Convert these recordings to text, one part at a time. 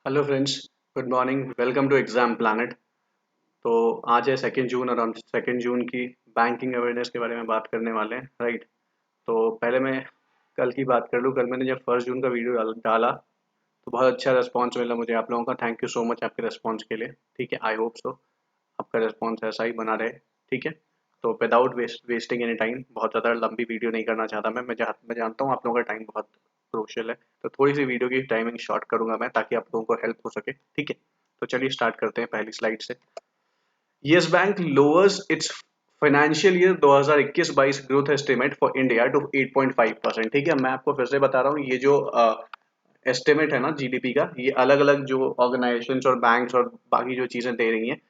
Hello friends, good morning. Welcome to exam planet. तो आज है 2 जून और हम 2 जून की बैंकिंग अवेयरनेस के बारे में बात करने वाले हैं, राइट। तो पहले मैं कल की बात कर लूँ। कल मैंने जब 1 जून का वीडियो डाला तो बहुत अच्छा रिस्पांस मिला मुझे आप लोगों का। थैंक यू सो मच आपके रिस्पांस के लिए। ठीक है, आई होप सो आपका रिस्पांस ऐसा ही बना रहे। ठीक है, तो विदाउट वेस्टिंग एनी टाइम, बहुत ज़्यादा लंबी वीडियो नहीं करना चाहता मैं जानता हूँ आप लोगों का टाइम बहुत क्रूशियल है, तो थोड़ी सी वीडियो की टाइमिंग शॉर्ट करूंगा मैं ताकि आप लोगों को हेल्प हो सके। ठीक है, तो चलिए स्टार्ट करते हैं पहली स्लाइड से। Yes Bank lowers its financial year 2021-22 growth estimate for India to 8.5%। ठीक है, मैं आपको फिर से बता रहा हूँ, ये जो एस्टिमेट है ना जीडीपी का, ये अलग अलग जो ऑर्गेनाइजेशंस और बैंक्स और बाकी जो चीज़ें दे रही हैं,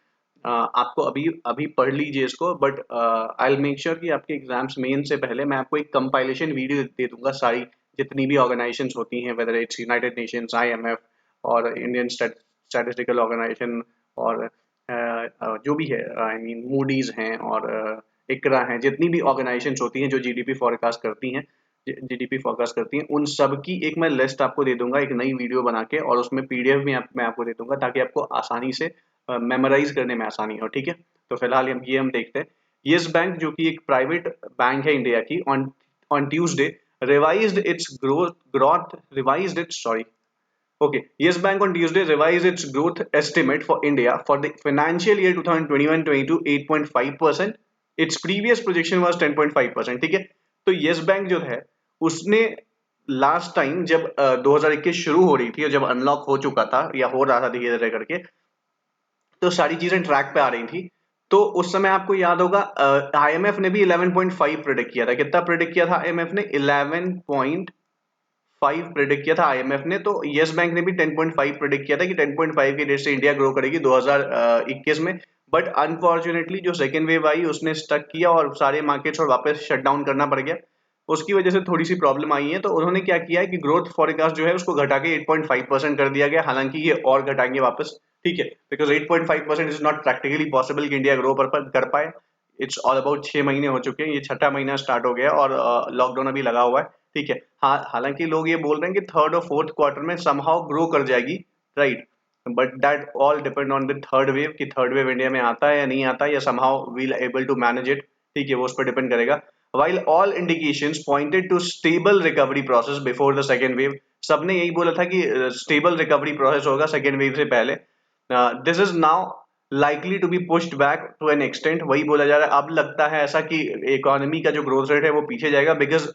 आपको अभी अभी पढ़ लीजिए इसको। But I will make sure कि आपके एग्जाम्स मेन से पहले मैं आपको एक कंपाइलेशन वीडियो दे दूंगा सारी जितनी भी ऑर्गेनाइजेशंस होती हैं, whether it's United Nations, IMF और इंडियन स्टैटिस्टिकल ऑर्गेनाइजेशन और जो भी है, आई मीन मूडीज हैं और इकरा हैं, जितनी भी ऑर्गेनाइजेशंस होती हैं जो जीडीपी फोरकास्ट करती हैं, उन सब की एक मैं लिस्ट आपको दे दूंगा, एक नई वीडियो बना के, और उसमें पीडीएफ भी मैं आपको दे दूंगा ताकि आपको आसानी से मेमोराइज करने में आसानी हो। ठीक है, तो फिलहाल हम देखते हैं। यस बैंक जो कि एक प्राइवेट बैंक है इंडिया की, on on Tuesday revised it's growth revised it's sorry okay, yes bank on Tuesday revised its growth estimate for India for the financial year 2021-22 8.5%. Its previous projection was 10.5%। ठीक है, तो yes bank जो है उसने last time जब 2021 शुरू हो रही थी और जब अनलॉक हो चुका था या हो रहा था धीरे धीरे करके, तो सारी चीजें ट्रैक पे आ रही थी। तो उस समय आपको याद होगा आईएमएफ ने भी 11.5 प्रेडिक्ट किया था। कितना प्रेडिक्ट किया था आईएमएफ ने? 11.5 प्रेडिक्ट किया था आईएमएफ ने। तो यस बैंक ने भी 10.5 प्रेडिक्ट किया था कि 10.5 के रेट से इंडिया ग्रो करेगी 2021 में। बट अनफॉर्चुनेटली जो सेकेंड वेव आई उसने स्टक किया और सारे मार्केट्स और वापस शट डाउन करना पड़ गया। उसकी वजह से थोड़ी सी प्रॉब्लम आई है, तो उन्होंने क्या किया है कि ग्रोथ फॉरकास्ट जो है उसको घटा के 8.5% कर दिया गया। हालांकि ये और घटाएंगे वापस। ठीक है, because 8.5% is not practically possible कि इंडिया ग्रो कर पाए। इट्स ऑल अबाउट 6 महीने हो चुके हैं, ये छठा महीना स्टार्ट हो गया और लॉकडाउन अभी लगा हुआ है। ठीक है, हाँ, हालांकि लोग ये बोल रहे हैं कि थर्ड और फोर्थ क्वार्टर में समहाउ ग्रो कर जाएगी, right. But that all depend on the third wave कि थर्ड वेव इंडिया में आता है या नहीं आता है, या somehow will able to manage it. ठीक है, वो उस पर डिपेंड करेगा। While all indications pointed to stable recovery process before the second wave, सबने यही बोला था कि स्टेबल रिकवरी प्रोसेस होगा सेकेंड वेव से पहले। This is now likely to be pushed back to an extent. वही बोला जा रहा है, अब लगता है ऐसा कि इकोनॉमी का जो ग्रोथ रेट है वो पीछे जाएगा। बिकॉज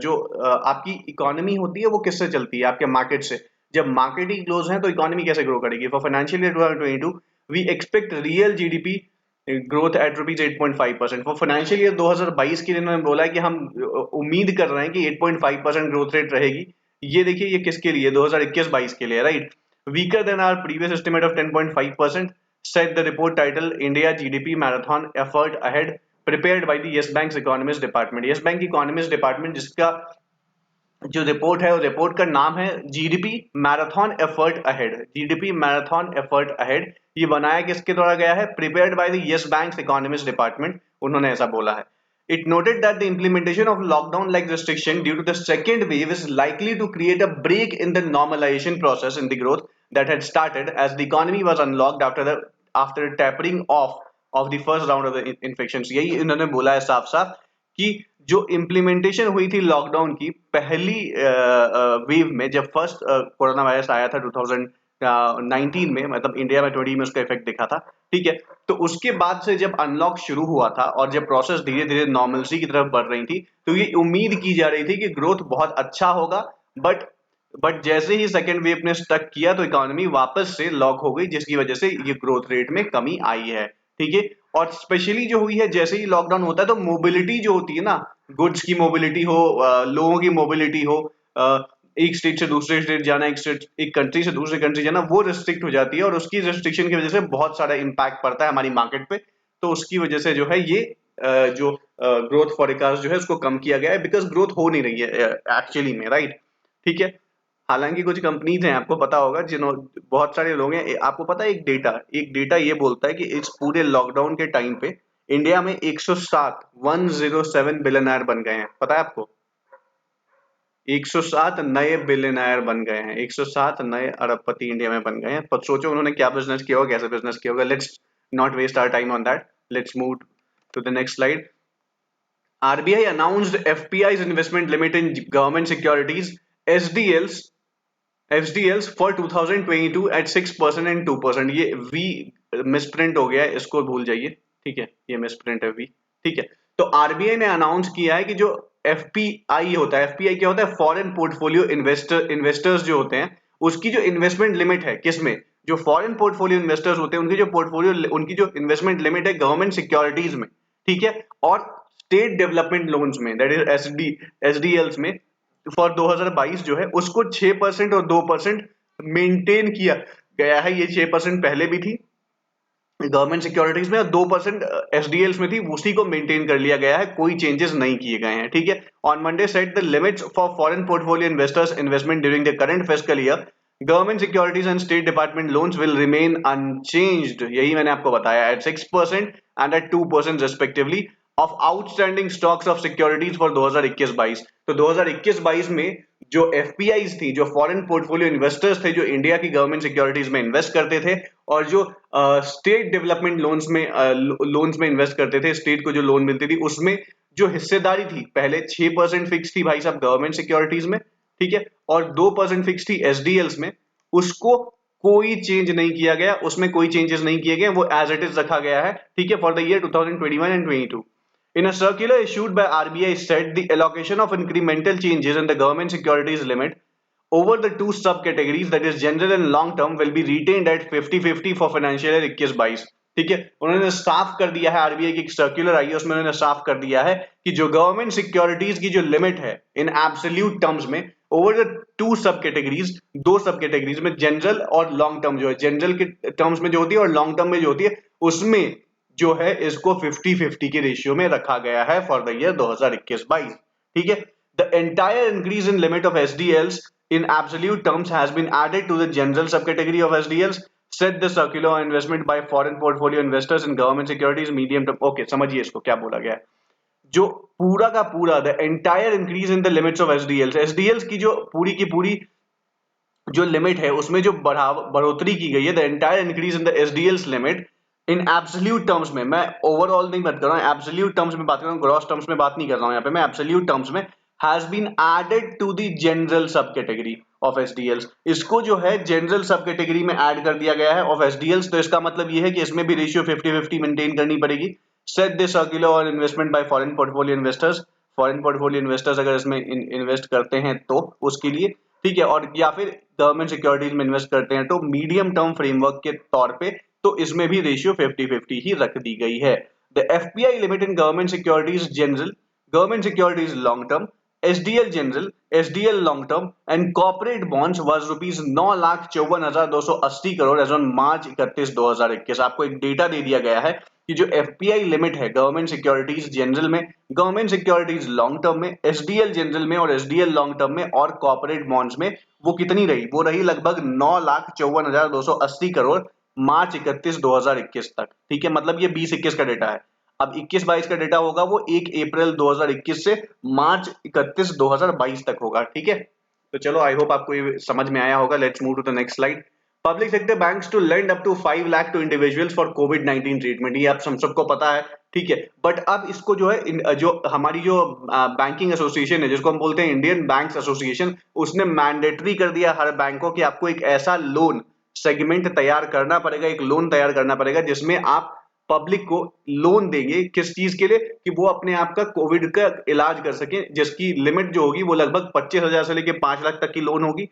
जो आपकी इकोनॉमी होती है वो किससे चलती है? आपके मार्केट से। जब मार्केट ही क्लोज है तो इकोनॉमी कैसे ग्रो करेगी? For financial year 2022 we expect real GDP growth at rupees 8.5%। For financial year 2022 के लिए इन्होंने बोला है कि हम उम्मीद कर रहे हैं कि 8.5% ग्रोथ रेट रहेगी। ये देखिए, ये किसके लिए? 2021-22 के लिए, right. Weaker than our previous estimate of 10.5%, said the report titled India GDP Marathon Effort Ahead, prepared by the Yes Bank's Economist Department। Yes Bank Economist Department जिसका जो रिपोर्ट है, वो रिपोर्ट का नाम है GDP marathon effort ahead. GDP marathon effort ahead, ये बनाया किसके द्वारा गया है? Prepared by the yes bank economist department, उन्होंने ऐसा बोला है। It noted that the implementation of lockdown-like restriction due to the second wave is likely to create a break in the normalization process in the growth that had started as the economy was unlocked after tapering off of the first round of the infections। यही इन्होंने बोला है साफ साफ कि जो implementation हुई थी लॉकडाउन की पहली वेव में, जब फर्स्ट कोरोना वायरस आया था 2019 में, मतलब इंडिया में 20 में उसका इफेक्ट दिखा था। ठीक है, तो उसके बाद से जब अनलॉक शुरू हुआ था और जब प्रोसेस धीरे धीरे नॉर्मलसी की तरफ बढ़ रही थी, तो ये उम्मीद की जा रही थी कि ग्रोथ बहुत अच्छा होगा। बट जैसे ही सेकेंड वेव ने स्टक किया तो इकोनॉमी वापस से लॉक हो गई, जिसकी वजह से ये ग्रोथ रेट में कमी आई है। ठीक है, और स्पेशली जो हुई है, जैसे ही लॉकडाउन होता है तो मोबिलिटी जो होती है ना, गुड्स की मोबिलिटी हो, लोगों की मोबिलिटी हो, एक स्टेट से दूसरे स्टेट जाना, एक कंट्री से दूसरे कंट्री जाना, वो रिस्ट्रिक्ट हो जाती है और उसकी रिस्ट्रिक्शन की वजह से बहुत सारा इम्पैक्ट पड़ता है हमारी मार्केट पे। तो उसकी वजह से जो है ये जो ग्रोथ फोरकास्ट जो है उसको कम किया गया है, बिकॉज ग्रोथ हो नहीं रही है एक्चुअली में, राइट। ठीक है, हालांकि कुछ कंपनीज हैं, आपको पता होगा, बहुत सारे लोग हैं, आपको पता है एक डेटा ये बोलता है कि इस पूरे लॉकडाउन के टाइम पे इंडिया में 107 बिलियनर बन गए हैं। पता है आपको? 107 नए बिलियनर बन गए हैं, 107 नए अरबपति इंडिया में बन गए हैं। पर सोचो उन्होंने क्या बिजनेस किया होगा, कैसे बिजनेस किया होगा। Let's not waste our time on that, let's move to the next slide. RBI announced FPI's investment limit in government securities SDLs SDLs for 2022 at 6% and 2%। ये V मिसप्रिंट हो गया है, इसको भूल जाइए, ठीक है, ये मिसप्रिंट है V, ठीक है। तो आरबीआई ने अनाउंस किया है कि जो एफपीआई होता है, एफपीआई क्या होता है, फॉरेन पोर्टफोलियो इन्वेस्टर्स जो होते हैं, उसकी जो इन्वेस्टमेंट लिमिट है, किसमें, जो फॉरेन पोर्टफोलियो इन्वेस्टर्स होते हैं, उनकी जो इन्वेस्टमेंट लिमिट है गवर्नमेंट सिक्योरिटीज में, ठीक है, और स्टेट डेवलपमेंट लोन्स में, दैट इज एसडीएल्स में, फॉर 2022 जो है उसको 6% और 2% मेंटेन किया गया है। ये 6% पहले भी थी गवर्नमेंट सिक्योरिटीज में और 2% एसडीएल्स में थी, उसी को मेंटेन कर लिया गया है, कोई चेंजेस नहीं किए गए हैं, ठीक है। On Monday set the limits for foreign portfolio investors investment during the current fiscal year. Government securities and state department loans will remain unchanged, यही मैंने आपको बताया, at 6% and at 2% respectively of outstanding stocks of securities for 2021-22। तो 2021-22 में जो एफपीआईज थी, जो foreign portfolio investors थे, जो इंडिया की गवर्नमेंट सिक्योरिटीज में इन्वेस्ट करते थे और जो स्टेट डेवलपमेंट लोन्स में इन्वेस्ट करते थे, स्टेट को जो लोन मिलती थी उसमें जो हिस्सेदारी थी, पहले 6% फिक्स थी भाई साहब गवर्नमेंट सिक्योरिटीज में, ठीक है, और 2% फिक्स थी एसडीएल्स में, उसको कोई चेंज नहीं किया गया, उसमें कोई चेंजेस नहीं किए गए, वो एज इट इज रखा गया है, ठीक है, for the year 2021 and 22। In a circular issued by RBI said the allocation of incremental changes in the government securities limit over the two subcategories, that is general and long term, will be retained at 50-50 for financial year 21-22। ठीक है, उन्होंने साफ कर दिया है, RBI की एक circular आई है उसमें उन्होंने साफ कर दिया है कि जो गवर्नमेंट सिक्योरिटीज की जो लिमिट है इन एब्सोल्यूट टर्म्स में ओवर द टू सब कैटेगरीज, दो सब कैटेगरीज में, जनरल और लॉन्ग टर्म, जो है जनरल के टर्म्स में जो होती है और लॉन्ग टर्म में जो होती है, उसमें जो है इसको 50-50 के रेशियो में रखा गया है फॉर द ईयर 2021-22, ठीक है। The entire increase in limit of SDLs in absolute terms has been added to the general subcategory of SDLs, said the circular on investment by foreign portfolio investors in government securities medium term। Okay, समझिए इसको क्या बोला गया है, जो पूरा का पूरा the entire increase in the limits of SDLs, SDLs की जो पूरी की पूरी जो लिमिट है उसमें जो बढ़ोतरी की गई है, the entire increase in the SDLs limit in absolute terms में, मैं ओवरऑल नहीं बात कर रहा हूं, एब्सोल्यूट टर्म्स में बात कर रहा हूं, ग्रॉस टर्म्स में बात नहीं कर रहा हूं, यहाँ पे मैं एब्सोल्यूट टर्म्स में, has been added to the general sub category of SDLs. इसको जो है जनरल सब कैटेगरी में ऐड कर दिया गया है ऑफ एसडीएल्स, तो इसका मतलब ये है कि इसमें भी रेशियो 50-50 मेंटेन करनी पड़ेगी। Set this circular on investment by foreign portfolio investors, foreign portfolio investors अगर इसमें इन्वेस्ट करते हैं तो उसके लिए, ठीक है, और या फिर गवर्नमेंट सिक्योरिटीज में इन्वेस्ट करते हैं तो मीडियम टर्म फ्रेमवर्क के तौर पे, तो इसमें भी रेशियो 50-50 ही रख दी गई है। The FPI limit in government securities general, government securities long term, SDL general, SDL long term and corporate bonds was rupees 9,54,280 crore as on March 31, 2021। आपको एक डेटा दे दिया गया है कि जो एफपीआई लिमिट है गवर्नमेंट सिक्योरिटीज जनरल में, गवर्नमेंट सिक्योरिटीज लॉन्ग टर्म में, एसडीएल जनरल में और एसडीएल लॉन्ग टर्म में और कॉर्पोरेट बॉन्ड्स में, वो कितनी रही, वो रही लगभग 9,54,280 करोड़ मार्च 31, 2021 तक, ठीक है, मतलब ये 20-21 का डेटा है। अब 21-22 का डेटा होगा वो 1 अप्रैल 2021 से मार्च 31, 2022 तक होगा, ठीक है। तो चलो, आई होप आपको ये समझ में आया होगा। Let's move to the next slide. Public sector banks to lend up to 5 lakh to individuals for कोविड-19 ट्रीटमेंट, ये आप सबको पता है, ठीक है, बट अब इसको जो है जो हमारी जो बैंकिंग एसोसिएशन है, जिसको हम बोलते हैं इंडियन बैंक्स एसोसिएशन, उसने मैंडेटरी कर दिया हर बैंक को कि आपको एक ऐसा लोन सेगमेंट तैयार करना पड़ेगा, एक लोन तैयार करना पड़ेगा जिसमें आप पब्लिक को लोन देंगे, किस चीज के लिए, कि वो अपने आप का कोविड का इलाज कर सके, जिसकी लिमिट जो होगी वो लगभग 25,000 से लेके 5 लाख तक की लोन होगी,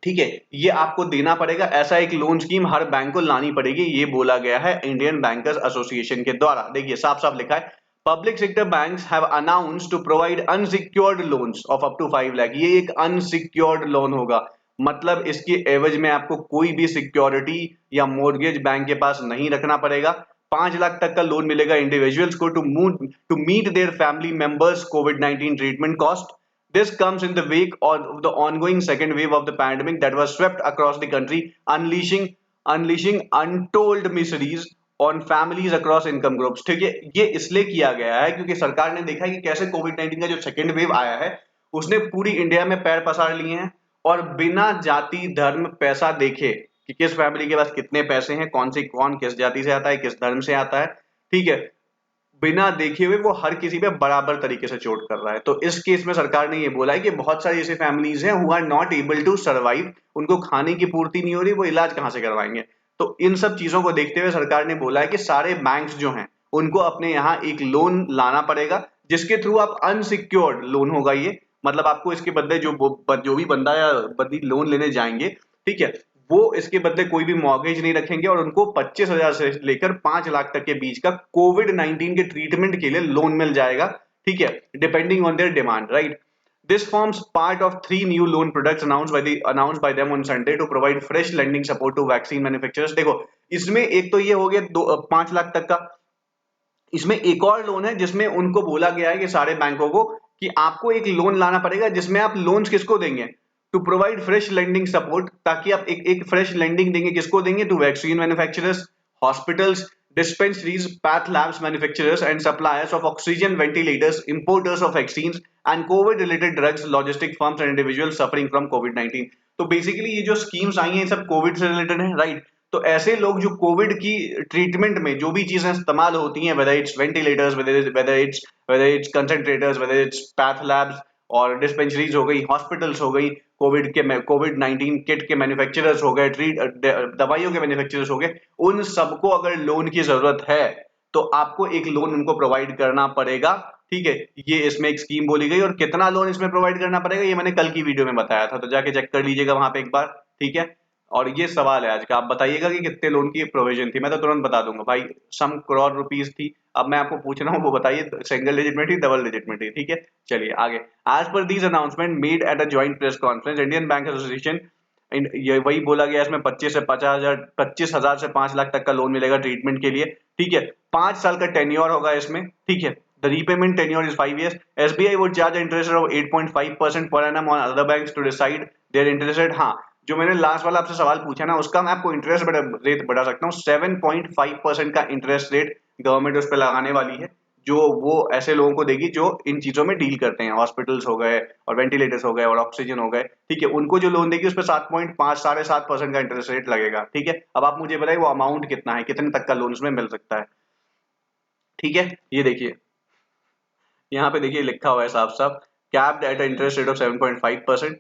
ठीक है, ये आपको देना पड़ेगा, ऐसा एक लोन स्कीम हर बैंक को लानी पड़ेगी, ये बोला गया है इंडियन बैंकर्स एसोसिएशन के द्वारा। देखिए साफ साफ लिखा है, public sector banks have announced to provide unsecured loans of up to 5 lakh, ये एक अनसिक्योर्ड लोन होगा, मतलब इसके एवज में आपको कोई भी सिक्योरिटी या मोर्गेज बैंक के पास नहीं रखना पड़ेगा। 5 लाख तक का लोन मिलेगा इंडिविजुअल्स को to meet their family members कोविड-19 treatment cost. This comes in the wake of the ongoing second wave of the pandemic that was swept across the country, unleashing untold miseries on families across income groups। ठीक है, ये इसलिए किया गया है क्योंकि सरकार ने देखा है कि कैसे कोविड-19 का जो सेकेंड वेव आया है उसने पूरी इंडिया में पैर पसार लिए हैं और बिना जाति धर्म पैसा देखे कि किस फैमिली के पास कितने पैसे हैं, कौन किस जाति से आता है, किस धर्म से आता है, ठीक है, बिना देखे हुए वो हर किसी पे बराबर तरीके से चोट कर रहा है। तो इस केस में सरकार ने ये बोला है कि बहुत सारी ऐसी फैमिलीज हैं who are not able to survive, उनको खाने की पूर्ति नहीं हो रही, वो इलाज कहां से करवाएंगे। तो इन सब चीजों को देखते हुए सरकार ने बोला है कि सारे बैंक्स जो हैं उनको अपने यहाँ एक लोन लाना पड़ेगा, जिसके थ्रू आप अनसिक्योर्ड लोन होगा ये, मतलब आपको इसके बदले जो भी बंदा या बंदी लोन लेने जाएंगे, ठीक है, वो इसके बदले कोई भी मॉर्गेज नहीं रखेंगे और उनको 25,000 से लेकर 5 लाख तक के बीच का कोविड 19 के ट्रीटमेंट के लिए लोन मिल जाएगा, ठीक है, depending on their demand, right. This forms part of 3 new loan products announced by them on Sunday to provide fresh lending support to vaccine manufacturers। देखो, इसमें एक तो ये हो गया 5 लाख तक का, इसमें एक और लोन है जिसमें उनको बोला गया है कि सारे बैंकों को कि आपको एक लोन लाना पड़ेगा, जिसमें आप लोन्स किसको देंगे, to provide fresh lending support, ताकि आप एक फ्रेश लेंडिंग देंगे, किसको देंगे, to vaccine manufacturers, hospitals, dispensaries, path labs manufacturers and suppliers of oxygen ventilators, importers of vaccines and COVID related drugs, logistic firms and individuals suffering from COVID-19। तो basically ये जो schemes आई हैं सब Covid से related है, right. तो ऐसे लोग जो कोविड की ट्रीटमेंट में जो भी चीजें इस्तेमाल होती हैं, whether it's ventilators, whether it's concentrators, whether it's path labs और डिस्पेंसरीज हो गई, हॉस्पिटल्स हो गई, कोविड 19 किट के मैन्युफैक्चरर्स हो गए, दवाइयों के मैन्युफैक्चरर्स हो गए, उन सबको अगर लोन की जरूरत है तो आपको एक लोन उनको प्रोवाइड करना पड़ेगा, ठीक है। ये इसमें एक स्कीम बोली गई और कितना लोन इसमें प्रोवाइड करना पड़ेगा ये मैंने कल की वीडियो में बताया था, तो जाके चेक कर लीजिएगा वहां पे एक बार, ठीक है। और ये सवाल है आज का, आप बताइएगा कि कितने लोन की प्रोविजन थी, मैं तो तुरंत बता दूंगा भाई, सम करोड़ रुपीस थी। अब मैं आपको पूछ रहा हूँ, वो बताइए सिंगल डिजिट में थी, डबल डिजिट में थी, ठीक है। चलिए आगे। As per these announcement made at a joint press conference, Indian Bank Association, ये वही बोला गया इसमें 25,000 से 5 लाख तक का लोन मिलेगा ट्रीटमेंट के लिए, ठीक है। 5 साल का टेन्योर होगा इसमें, ठीक है। The repayment tenure is 5 years. SBI would charge an interest rate of 8.5% per annum on other banks to decide their interest rate। हाँ, जो मैंने लास्ट वाला आपसे सवाल पूछा ना, उसका मैं आपको इंटरेस्ट रेट बता सकता हूँ। 7.5% का इंटरेस्ट रेट गवर्नमेंट उस पर लगाने वाली है, जो वो ऐसे लोगों को देगी जो इन चीजों में डील करते हैं, हॉस्पिटल्स हो गए और वेंटिलेटर्स हो गए और ऑक्सीजन हो गए, ठीक है। उनको जो लोन देगी उस पर 7.5 साढ़े 7% का इंटरेस्ट रेट लगेगा, ठीक है। अब आप मुझे बताइए वो अमाउंट कितना है, कितने तक का लोन उसमें मिल सकता है, ठीक है। ये देखिए यहाँ पे देखिए लिखा हुआ है साफ साफ, capped at interest rate of 7.5%।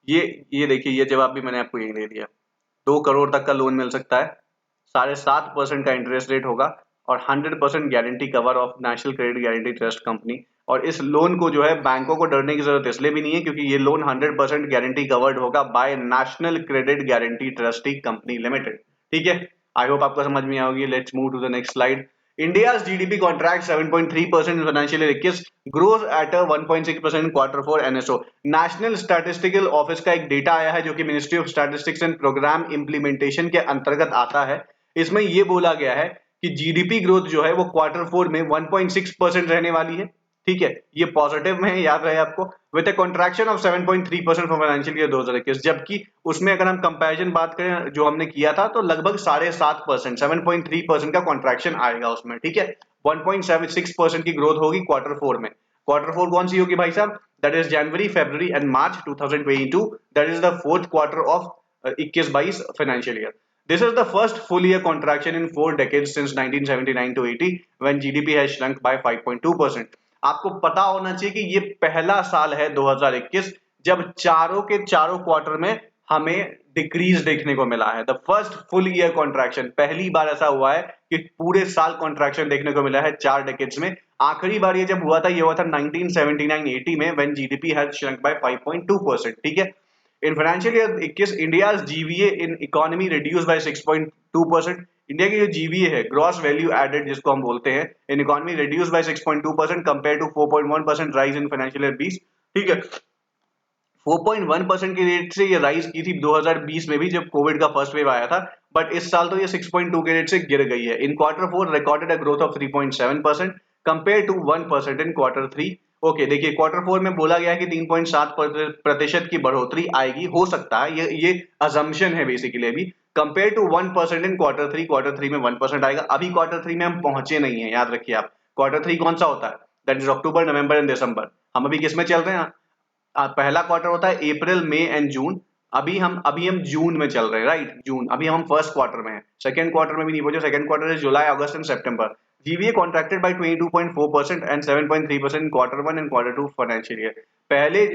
ये देखिए ये जवाब भी मैंने आपको यही दे दिया। 2 करोड़ तक का लोन मिल सकता है, 7.5% का इंटरेस्ट रेट होगा और 100% guarantee cover of national Credit guarantee trust company. और इस लोन को जो है बैंकों को डरने की जरूरत इसलिए भी नहीं है क्योंकि ये लोन 100% गारंटी कवर्ड होगा by National Credit Guarantee Trustee Company Limited, ठीक है। आई होप आपको समझ में आओगी। Let's move to the next slide. India's GDP contracts 7.3% in financial year 21, grows at a 1.6% in quarter 4 NSO। National Statistical Office का एक data आया है जो कि Ministry of Statistics and Programme Implementation के अंतर्गत आता है। इसमें यह बोला गया है कि जीडीपी ग्रोथ जो है वो क्वार्टर 4 में 1.6% रहने वाली है, ठीक है। ये पॉजिटिव में है, याद रहे आपको, with a contraction of 7.3% for financial year 2021। जबकि उसमें अगर हम कंपैरिजन बात करें जो हमने किया था तो लगभग 7.5%, 7.3% का कॉन्ट्रैक्शन आएगा उसमें, ठीक है। 1.76% की ग्रोथ होगी क्वार्टर 4 में। क्वार्टर 4 कौन सी होगी भाई साहब, that is January February and March 2022, that is the fourth quarter of 21-22 financial year. This is the first full year contraction in 4 decades since 1979 to 80 when GDP has shrunk by 5.2%। आपको पता होना चाहिए कि ये पहला साल है 2021 जब चारों के चारों क्वार्टर में हमें डिक्रीज देखने को मिला है। The first full year contraction, पहली बार ऐसा हुआ है कि पूरे साल कॉन्ट्रैक्शन देखने को मिला है 4 डेकेड्स में। आखिरी बार ये जब हुआ था ये हुआ था 1979-80 में when GDP had shrunk by 5.2%, ठीक है। In financial year 21, India's GVA in economy reduced by 6.2%। India की जो GVA है, ग्रॉस वैल्यू एडेड जिसको हम बोलते हैं, in economy reduce by 6.2% compare to 4.1% rise in financial year 20, ठीक है। 4.1% के रेट से ये राइज की थी 2020 में भी जब कोविड का फर्स्ट वेव आया था, बट इस साल तो ये 6.2 के रेट से गिर गई है। In quarter 4 recorded a growth of 3.7% compare to 1% in quarter 3। Okay, देखिए क्वार्टर 4 में बोला गया है कि 3.7% की बढ़ोतरी आएगी, हो सकता है, ये अजम्पशन है बेसिकली अभी, compare to 1% in quarter 3। Quarter 3 में 1% आएगा। अभी क्वार्टर 3 में हम पहुंचे नहीं है, याद रखिए आप। क्वार्टर 3 कौन सा होता है, that is October November and December. हम अभी किस में चल रहे हैं, पहला क्वार्टर होता है अप्रैल मई एंड जून। अभी हम जून में चल रहे हैं, राइट, जून। अभी हम फर्स्ट क्वार्टर में हैं, सेकंड क्वार्टर में भी नहीं पहुंचे। Second quarter is July, August and September. GVA contracted by 22.4% and 7.3% in quarter one and quarter two financial year. पहले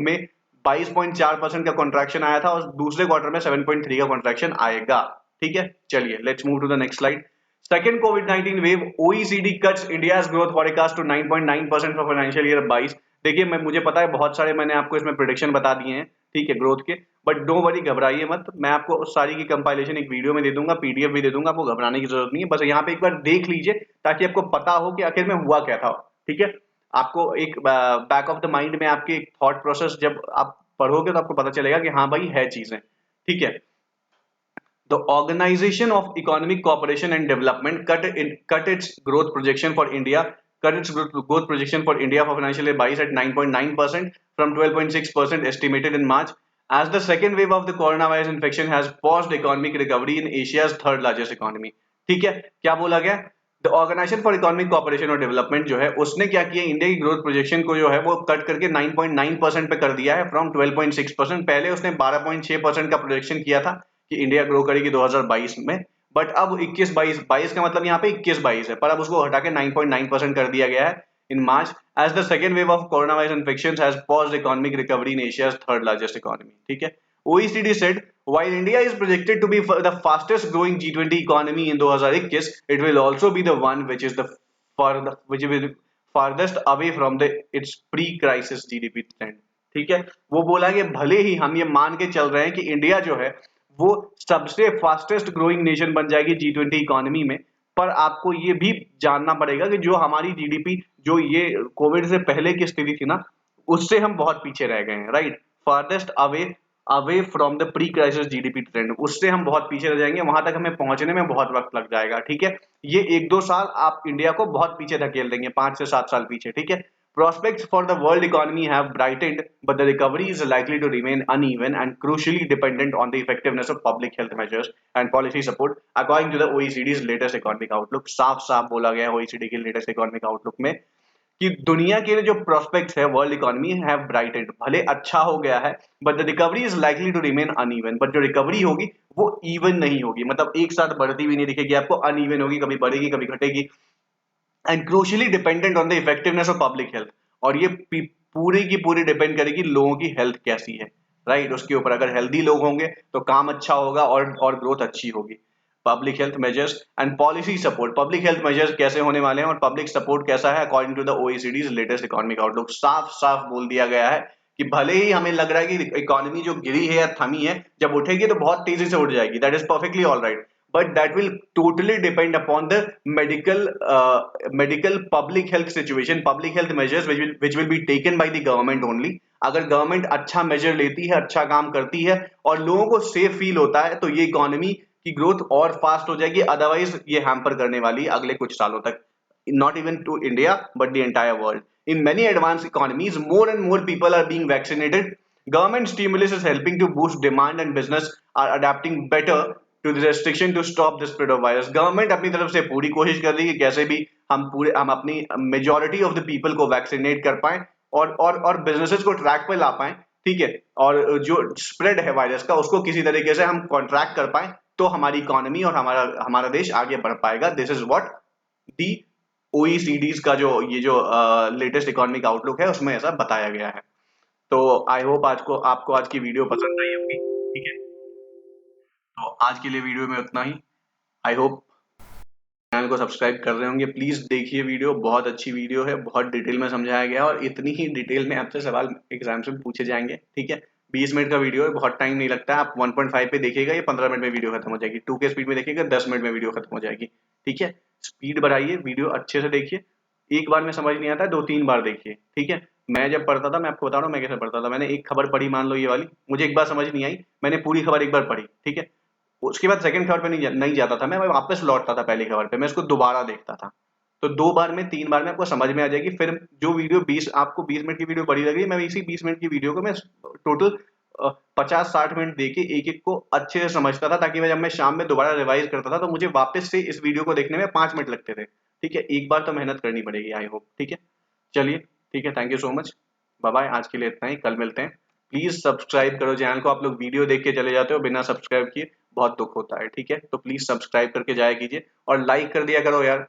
में 22.4% का कॉन्ट्रैक्शन आया था और दूसरे क्वार्टर में 7.3 का कॉन्ट्रैक्शन आएगा। ठीक है, चलिए let's move to the next slide. Second COVID-19 wave, OECD cuts India's growth forecast to 9.9% for financial year 22। देखिए, मुझे पता है बहुत सारे मैंने आपको इसमें प्रेडिक्शन बता दिए हैं, ठीक है, ग्रोथ के, बट डोंट वरी, घबराइए मत। मैं आपको सारी की कंपाइलेशन एक वीडियो में दे दूंगा, पीडीएफ भी दे दूंगा, आपको घबराने की जरूरत नहीं है। बस यहाँ पे एक बार देख लीजिए ताकि आपको पता हो कि आखिर में हुआ क्या था। ठीक है, आपको एक बैक ऑफ द माइंड में आपके थॉट प्रोसेस जब आप पढ़ोगे तो आपको पता चलेगा कि हाँ भाई है चीजें। ठीक है, the Organization of Economic Cooperation and Development cut its growth projection for India, growth projection for India for financial year 22 at 9.9% from 12.6% estimated in March, as the second wave of the coronavirus infection has paused economic recovery in Asia's third largest economy। ठीक है, क्या बोला गया? The Organisation for Economic Cooperation और development जो है उसने क्या किया, इंडिया की ग्रोथ प्रोजेक्शन को जो है वो कट करके 9.9% पे कर दिया है फ्रॉम 12.6%। पहले उसने 12.6% का प्रोजेक्शन किया था कि इंडिया ग्रो करेगी 2022 में, बट अब 21-22 का मतलब यहाँ पे 21-22 है, पर अब उसको हटा के 9.9% कर दिया गया है in March, as the second wave of corona virus infection has paused economic recovery in Asia's third largest economy. ठीक है, OECD said while India is projected to be the fastest growing G20 economy in 2021, it will also be the one which is the farthest away from the its pre-crisis GDP trend। ठीक है, वो बोला कि भले ही हम ये मान के चल रहे हैं कि इंडिया जो है वो सबसे फास्टेस्ट ग्रोइंग नेशन बन जाएगी G20 इकोनॉमी में, पर आपको ये भी जानना पड़ेगा कि जो हमारी जीडीपी जो ये कोविड से पहले की स्थिति थी ना, उससे हम बहुत पीछे रह गए हैं, right. Farthest away away from the pre crisis GDP trend, उससे हम बहुत पीछे रह जाएंगे, वहां तक हमें पहुंचने में बहुत वक्त लग जाएगा। ठीक है, ये 1-2 साल आप इंडिया को बहुत पीछे धकेल देंगे, 5 से 7 साल पीछे। ठीक है, prospects for the world economy have brightened, but the recovery is likely to remain uneven and crucially dependent on the effectiveness of public health measures and policy support, according to the OECD's latest economic outlook। साफ साफ बोला गया है OECD के latest economic outlook में कि दुनिया के लिए जो प्रोस्पेक्ट्स है वर्ल्ड इकोनॉमी हैव ब्राइटेंड, भले अच्छा हो गया है, but the recovery is likely to remain uneven. But जो रिकवरी होगी वो इवन नहीं होगी, मतलब एक साथ बढ़ती भी नहीं दिखेगी आपको, अनइवन होगी, कभी बढ़ेगी कभी घटेगी। And crucially dependent on the effectiveness of public health, और ये पूरी की पूरी डिपेंड करेगी लोगों की हेल्थ कैसी है, राइट, उसके ऊपर। अगर हेल्दी लोग होंगे तो काम अच्छा होगा और ग्रोथ अच्छी होगी। Public health measures and policy support, public health measures कैसे होने वाले हैं और पब्लिक सपोर्ट कैसा है, according to the OECD's latest economic outlook. साफ साफ बोल दिया गया है कि भले ही हमें लग रहा है कि इकोनॉमी जो गिरी है या थमी है, जब उठेगी तो बहुत तेजी से उठ जाएगी, that is perfectly all right, but that will totally depend upon the medical public health situation, public health measures which will be taken by the government only। अगर गवर्नमेंट अच्छा मेजर लेती है, अच्छा काम करती है और लोगों को सेफ फील होता है, तो ये इकोनॉमी की ग्रोथ और फास्ट हो जाएगी, अदरवाइज ये हैम्पर करने वाली है अगले कुछ सालों तक, not even to India but the entire world। In many advanced economies, more and more people are being vaccinated। Government stimulus is helping to boost demand and business are adapting better to the restriction to stop the spread of virus। Government अपनी तरफ से पूरी कोशिश कर रही है कि कैसे भी हम अपनी मेजॉरिटी ऑफ द पीपल को वैक्सीनेट कर पाए और बिजनेसेस को ट्रैक पे ला पाए। ठीक है, और जो स्प्रेड है वायरस का उसको किसी तरीके से हम कॉन्ट्रैक्ट कर पाए, तो हमारी इकोनॉमी और हमारा देश आगे बढ़ पाएगा। दिस इज व्हाट दी ओईसीडीज का जो लेटेस्ट इकोनॉमिक आउटलुक है उसमें ऐसा बताया गया है। तो आई होप आपको आज की वीडियो पसंद आई होगी। ठीक है, तो आज के लिए वीडियो में उतना ही। आई होप चैनल को सब्सक्राइब कर रहे होंगे। प्लीज देखिए वीडियो, बहुत अच्छी वीडियो है, बहुत डिटेल में समझाया गया है और इतनी ही डिटेल में आपसे सवाल एग्जाम में पूछे जाएंगे। ठीक है, 20 मिनट का वीडियो है, बहुत टाइम नहीं लगता है। आप 1.5 पे देखिएगा, ये 15 मिनट में वीडियो खत्म हो जाएगी। 2 के स्पीड में देखिएगा, 10 मिनट में वीडियो खत्म हो जाएगी। ठीक है, स्पीड बढ़ाइए, वीडियो अच्छे से देखिए। एक बार में समझ नहीं आता है, 2-3 बार देखिए। ठीक है, मैं जब पढ़ता था, मैं आपको बता रहा हूँ मैं कैसे पढ़ता था। मैंने एक खबर पढ़ी, मान लो ये वाली, मुझे एक बार समझ नहीं आई, मैंने पूरी खबर एक बार पढ़ी। ठीक है, उसके बाद सेकंड खबर पे नहीं जाता था, मैं वापस लौटता था पहली खबर पे, मैं इसको दोबारा देखता था। तो 2 बार में 3 बार में आपको समझ में आ जाएगी। फिर जो वीडियो 20 आपको 20 मिनट की वीडियो बड़ी लग रही है, मैं इसी 20 मिनट की वीडियो को मैं टोटल 50-60 मिनट देके एक एक को अच्छे से समझता था, ताकि जब मैं शाम में दोबारा रिवाइज करता था तो मुझे वापस से इस वीडियो को देखने में 5 मिनट लगते थे। ठीक है, एक बार तो मेहनत करनी पड़ेगी, आई होप। ठीक है, चलिए, ठीक है, thank you so much, bye bye, आज के लिए इतना ही, कल मिलते हैं। प्लीज सब्सक्राइब करो चैनल को। आप लोग वीडियो देख के चले जाते हो बिना सब्सक्राइब किए, बहुत दुख होता है, ठीक है? तो प्लीज सब्सक्राइब करके जाया कीजिए और लाइक कर दिया करो यार।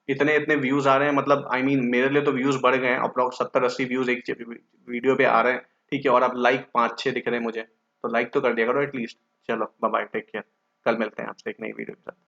इतने इतने व्यूज आ रहे हैं, मतलब आई मीन मेरे लिए तो व्यूज बढ़ गए हैं, अप्रॉक्स 70-80 व्यूज एक वीडियो पे आ रहे हैं, ठीक है? और अब लाइक 5-6 दिख रहे हैं मुझे, तो लाइक तो कर दिया करो एटलीस्ट। चलो बाय बाय, टेक केयर, कल मिलते हैं आपसे एक नई वीडियो के साथ।